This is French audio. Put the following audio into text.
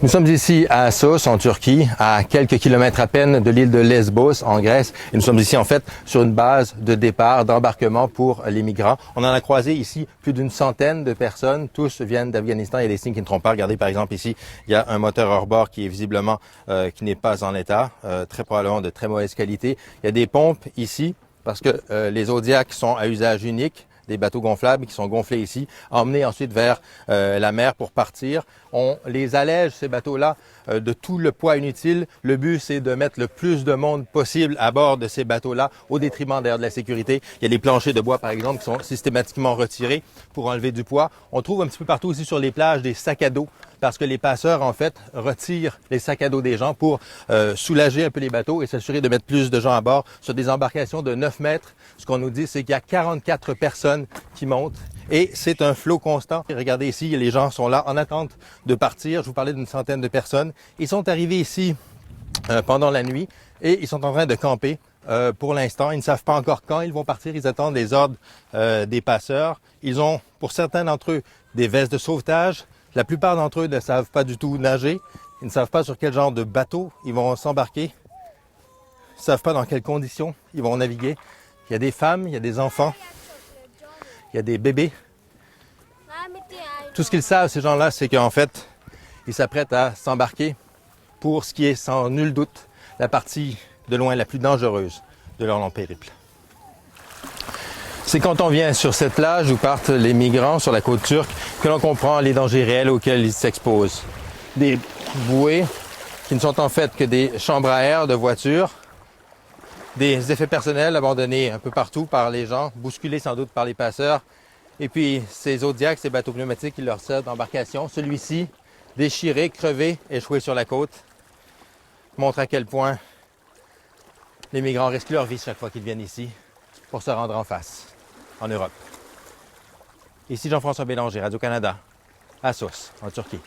Nous sommes ici à Assos, en Turquie, à quelques kilomètres à peine de l'île de Lesbos, en Grèce. Et nous sommes ici, en fait, sur une base de départ, d'embarquement pour les migrants. On en a croisé ici plus d'une centaine de personnes. Tous viennent d'Afghanistan. Il y a des signes qui ne trompent pas. Regardez, par exemple, ici, il y a un moteur hors-bord qui est visiblement, qui n'est pas en état, très probablement de très mauvaise qualité. Il y a des pompes ici, parce que les Zodiacs sont à usage unique. Des bateaux gonflables qui sont gonflés ici, emmenés ensuite vers la mer pour partir. On les allège, ces bateaux-là, de tout le poids inutile. Le but, c'est de mettre le plus de monde possible à bord de ces bateaux-là, au détriment d'ailleurs de la sécurité. Il y a des planchers de bois, par exemple, qui sont systématiquement retirés pour enlever du poids. On trouve un petit peu partout aussi sur les plages des sacs à dos, parce que les passeurs, en fait, retirent les sacs à dos des gens pour soulager un peu les bateaux et s'assurer de mettre plus de gens à bord sur des embarcations de 9 mètres. Ce qu'on nous dit, c'est qu'il y a 44 personnes qui montent et c'est un flot constant. Et regardez ici, les gens sont là en attente de partir. Je vous parlais d'une centaine de personnes. Ils sont arrivés ici pendant la nuit et ils sont en train de camper. Pour l'instant, ils ne savent pas encore quand ils vont partir. Ils attendent les ordres des passeurs. Ils ont, pour certains d'entre eux, des vestes de sauvetage. La plupart d'entre eux ne savent pas du tout nager. Ils ne savent pas sur quel genre de bateau ils vont s'embarquer. Ils ne savent pas dans quelles conditions ils vont naviguer. Il y a des femmes, il y a des enfants, il y a des bébés. Tout ce qu'ils savent, ces gens-là, c'est qu'en fait, ils s'apprêtent à s'embarquer pour ce qui est sans nul doute la partie de loin la plus dangereuse de leur long périple. C'est quand on vient sur cette plage où partent les migrants sur la côte turque que l'on comprend les dangers réels auxquels ils s'exposent. Des bouées qui ne sont en fait que des chambres à air de voitures, des effets personnels abandonnés un peu partout par les gens, bousculés sans doute par les passeurs, et puis ces Zodiacs, ces bateaux pneumatiques qui leur servent d'embarcation. Celui-ci, déchiré, crevé, échoué sur la côte, montre à quel point les migrants risquent leur vie chaque fois qu'ils viennent ici pour se rendre en face, en Europe. Ici Jean-François Bélanger, Radio-Canada, Assos, en Turquie.